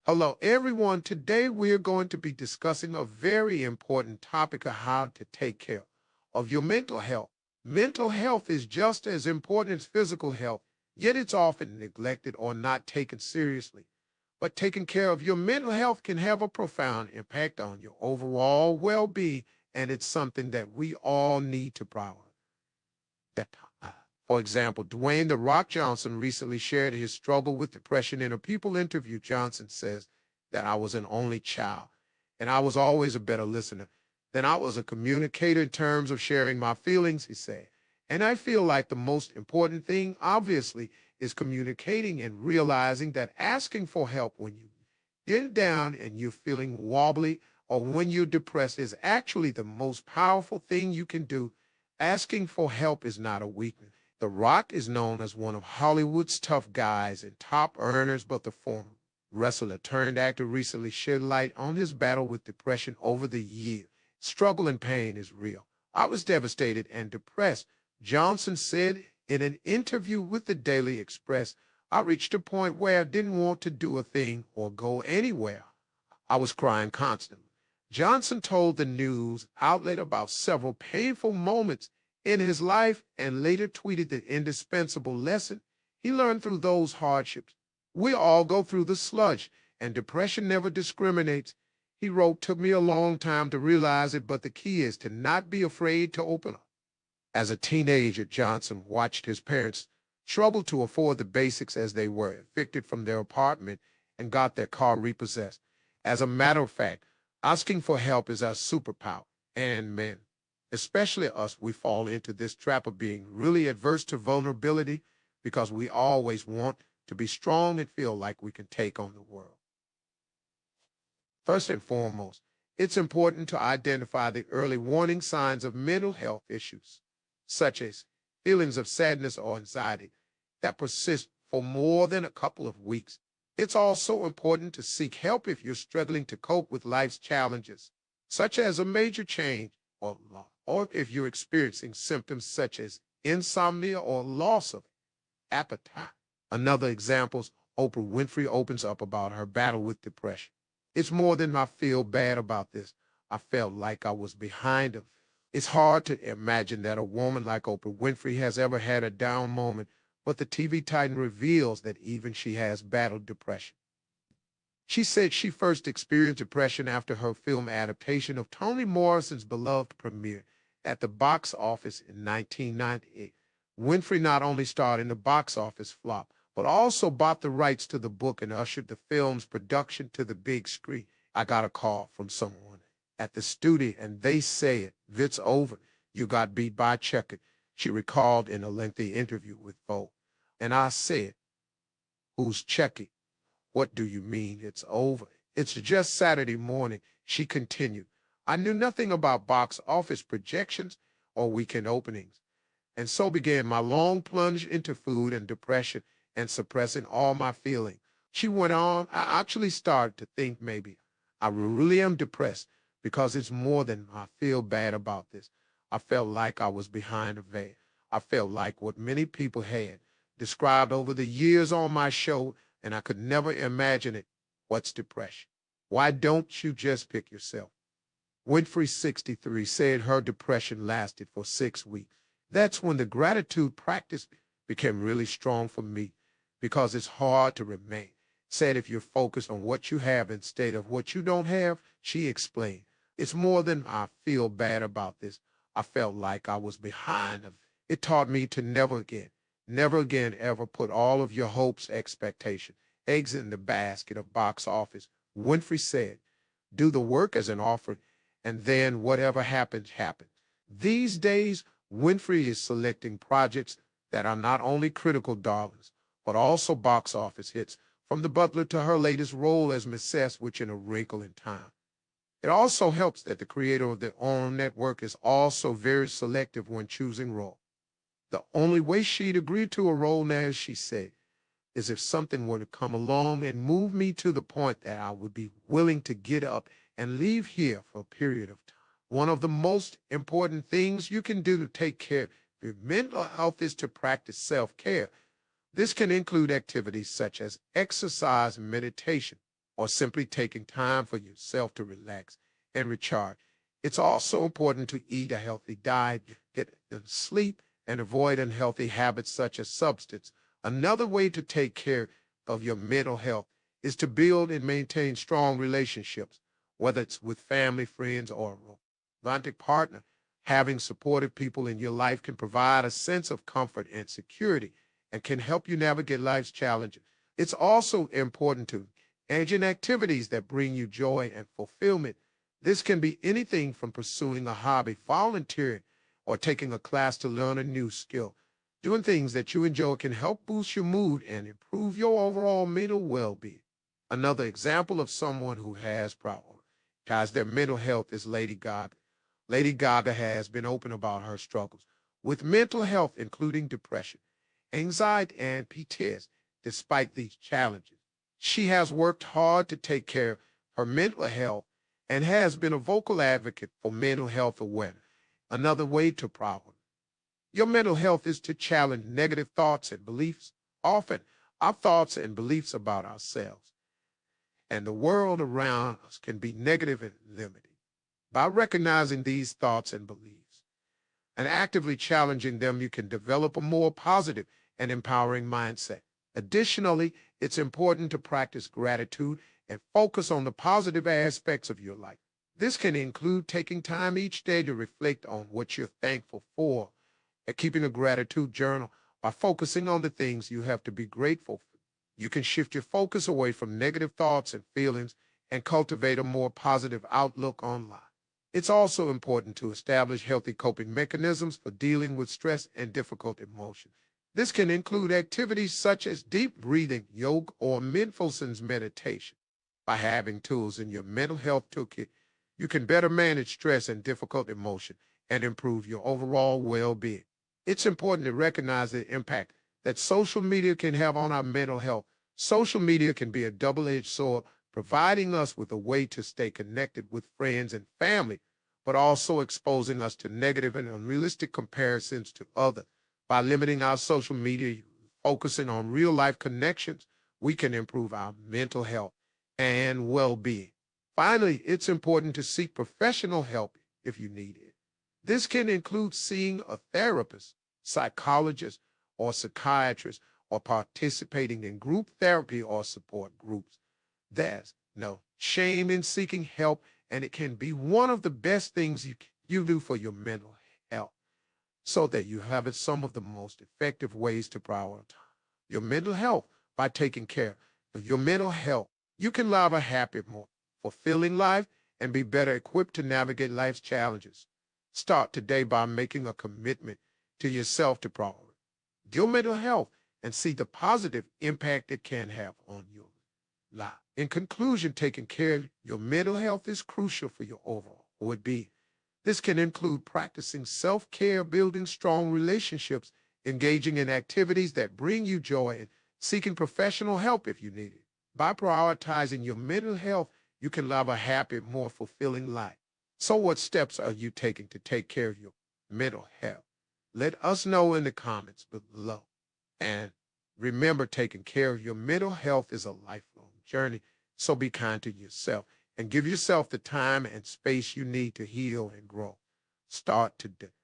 Hello, everyone. Today we're going to be discussing a very important topic of how to take care of your mental health. Mental health is just as important as physical health, yet it's often neglected or not taken seriously. But taking care of your mental health can have a profound impact on your overall well being, and it's something that we all need to prioritize. For example, Dwayne "The Rock" Johnson recently shared his struggle with depression in a People interview. Johnson says that I was an only child, and I was always a better listener than I was a communicator in terms of sharing my feelings, he said. And I feel like the most important thing, obviously, is communicating and realizing that asking for help when you get down and you're feeling wobbly or when you're depressed is actually the most powerful thing you can do. Asking for help is not a weakness. The Rock is known as one of Hollywood's tough guys and top earners, but the former wrestler turned actor recently shed light on his battle with depression over the years. Struggle and pain is real. I was devastated and depressed, Johnson said in an interview with the Daily Express. I reached a point where I didn't want to do a thing or go anywhere. I was crying constantly. Johnson told the news outlet about several painful moments in his life and later tweeted the indispensable lesson he learned through those hardships. We all go through the sludge, and depression never discriminates. He wrote, took me a long time to realize it, but the key is to not be afraid to open up. As a teenager, Johnson watched his parents struggle to afford the basics as they were evicted from their apartment and got their car repossessed. As a matter of fact, asking for help is our superpower, and men, especially us, we fall into this trap of being really adverse to vulnerability because we always want to be strong and feel like we can take on the world. First and foremost, it's important to identify the early warning signs of mental health issues, such as feelings of sadness or anxiety that persist for more than a couple of weeks. It's also important to seek help if you're struggling to cope with life's challenges, such as a major change or loss, or if you're experiencing symptoms such as insomnia or loss of appetite. Another example is Oprah Winfrey opens up about her battle with depression. It's more than I feel bad about this. I felt like I was behind her. It's hard to imagine that a woman like Oprah Winfrey has ever had a down moment, but the TV titan reveals that even she has battled depression. She said she first experienced depression after her film adaptation of Toni Morrison's beloved premiere at the box office in 1998. Winfrey not only starred in the box office flop, but also bought the rights to the book and ushered the film's production to the big screen. I got a call from someone at the studio, and they said, "It's over. You got beat by a checker," she recalled in a lengthy interview with Vogue. And I said, "Who's Chucky? What do you mean it's over?" "It's just Saturday morning," she continued. "I knew nothing about box office projections or weekend openings. And so began my long plunge into food and depression and suppressing all my feelings." She went on, "I actually started to think maybe I really am depressed because it's more than I feel bad about this. I felt like I was behind a veil. I felt like what many people had described over the years on my show, and I could never imagine it. What's depression? Why don't you just pick yourself?" Winfrey, 63, said her depression lasted for 6 weeks. That's when the gratitude practice became really strong for me because it's hard to remain. Said if you're focused on what you have instead of what you don't have, she explained. It's more than I feel bad about this. I felt like I was behind. It taught me to never again ever put all of your hopes, expectations, eggs in the basket of box office. Winfrey said, "Do the work as an offering, and then whatever happens, happens." These days, Winfrey is selecting projects that are not only critical darlings, but also box office hits, from The Butler to her latest role as Mrs. Which in A Wrinkle in Time. It also helps that the creator of the OWN network is also very selective when choosing role. The only way she'd agree to a role now, as she said, is if something were to come along and move me to the point that I would be willing to get up and leave here for a period of time. One of the most important things you can do to take care of your mental health is to practice self-care. This can include activities such as exercise and meditation. or simply taking time for yourself to relax and recharge. It's also important to eat a healthy diet, get enough sleep, and avoid unhealthy habits such as substance. Another way to take care of your mental health is to build and maintain strong relationships, whether it's with family, friends, or a romantic partner. Having supportive people in your life can provide a sense of comfort and security and can help you navigate life's challenges. It's also important to engage in activities that bring you joy and fulfillment. This can be anything from pursuing a hobby, volunteering, or taking a class to learn a new skill. Doing things that you enjoy can help boost your mood and improve your overall mental well-being. Another example of someone who has prioritized their mental health is Lady Gaga. Lady Gaga has been open about her struggles with mental health, including depression, anxiety, and PTSD. Despite these challenges, she has worked hard to take care of her mental health and has been a vocal advocate for mental health awareness. Another way to problem your mental health is to challenge negative thoughts and beliefs. Often, our thoughts and beliefs about ourselves and the world around us can be negative and limiting. By recognizing these thoughts and beliefs and actively challenging them, you can develop a more positive and empowering mindset. Additionally, it's important to practice gratitude and focus on the positive aspects of your life. This can include taking time each day to reflect on what you're thankful for and keeping a gratitude journal. By focusing on the things you have to be grateful for, you can shift your focus away from negative thoughts and feelings and cultivate a more positive outlook on life. It's also important to establish healthy coping mechanisms for dealing with stress and difficult emotions. This can include activities such as deep breathing, yoga, or mindfulness meditation. By having tools in your mental health toolkit, you can better manage stress and difficult emotion and improve your overall well-being. It's important to recognize the impact that social media can have on our mental health. Social media can be a double-edged sword, providing us with a way to stay connected with friends and family, but also exposing us to negative and unrealistic comparisons to others. By limiting our social media, focusing on real-life connections, we can improve our mental health and well-being. Finally, it's important to seek professional help if you need it. This can include seeing a therapist, psychologist, or psychiatrist, or participating in group therapy or support groups. There's no shame in seeking help, and it can be one of the best things you do for your mental health, so that you have it some of the most effective ways to prioritize your mental health. By taking care of your mental health, you can live a happier, more fulfilling life and be better equipped to navigate life's challenges. Start today by making a commitment to yourself to prioritize your mental health and see the positive impact it can have on your life. In conclusion, taking care of your mental health is crucial for your overall well-being. This can include practicing self-care, building strong relationships, engaging in activities that bring you joy, and seeking professional help if you need it. By prioritizing your mental health, you can live a happier, more fulfilling life. So what steps are you taking to take care of your mental health? Let us know in the comments below. And remember, taking care of your mental health is a lifelong journey, so be kind to yourself and give yourself the time and space you need to heal and grow. Start today.